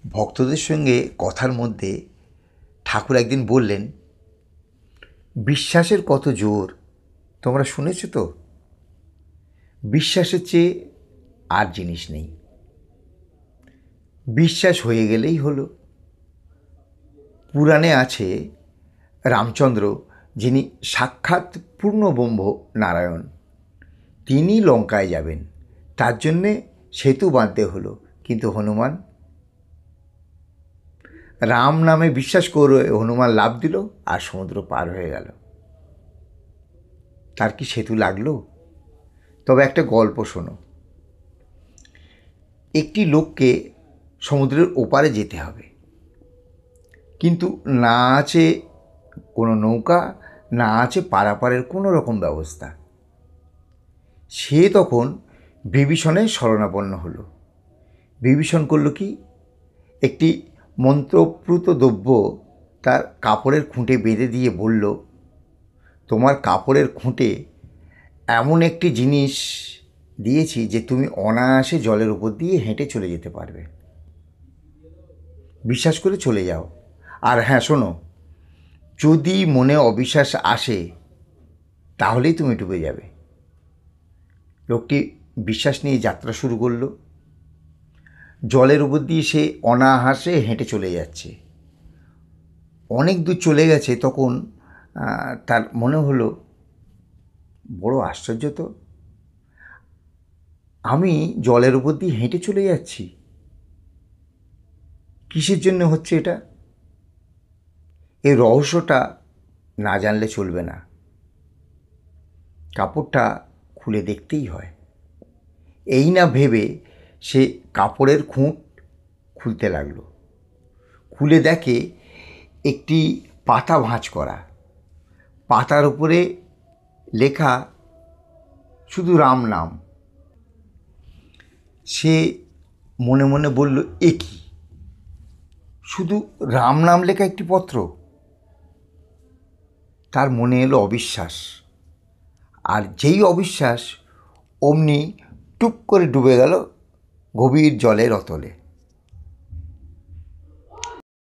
ভক্তদের সঙ্গে কথার মধ্যে ঠাকুর একদিন বললেন, বিশ্বাসের কত জোর তোমরা শুনেছ তো। বিশ্বাসের চেয়ে আর জিনিস নেই। বিশ্বাস হয়ে গেলেই হলো। পুরাণে আছে রামচন্দ্র, যিনি সাক্ষাৎ পূর্ণব্রহ্ম নারায়ণ, তিনি লঙ্কায় যাবেন, তার জন্যে সেতু বাঁধতে হলো। কিন্তু হনুমান রাম নামে বিশ্বাস করে হনুমান লাফ দিল আর সমুদ্র পার হয়ে গেল। তার কি সেতু লাগলো? তবে একটা গল্প শোনো। একটি লোককে সমুদ্রের ওপারে যেতে হবে, কিন্তু না আছে কোনো নৌকা, না আছে পারাপারের কোনো রকম ব্যবস্থা। সে তখন বিভীষণের শরণাপন্ন হলো। বিভীষণ করল কি, একটি মন্ত্রপ্রুত দ্রব্য তার কাপড়ের খুঁটে বেঁধে দিয়ে বলল, তোমার কাপড়ের খুঁটে এমন একটি জিনিস দিয়েছি যে তুমি অনায়াসে জলের উপর দিয়ে হেঁটে চলে যেতে পারবে। বিশ্বাস করে চলে যাও। আর হ্যাঁ শোনো, যদি মনে অবিশ্বাস আসে তাহলেই তুমি ডুবে যাবে। লোকটি বিশ্বাস নিয়ে যাত্রা শুরু করলো। জলের উপর দিয়ে সে অনায়াসে হেঁটে চলে যাচ্ছে। অনেক দূর চলে গেছে, তখন তার মনে হলো, বড় আশ্চর্য তো, আমি জলের উপর দিয়ে হেঁটে চলে যাচ্ছি, কিসের জন্য হচ্ছে এটা? এই রহস্যটা না জানলে চলবে না। কাপড়টা খুলে দেখতেই হয়। এই না ভেবে সে কাপড়ের খুঁট খুলতে লাগলো। খুলে দেখে একটি পাতা ভাঁজ করা, পাতার উপরে লেখা শুধু রাম নাম। সে মনে মনে বলল, এ কি, শুধু রাম নাম লেখা একটি পত্র? তার মনে এলো অবিশ্বাস, আর যেই অবিশ্বাস অমনি টুপ করে ডুবে গেল গভীর জলের অতলে।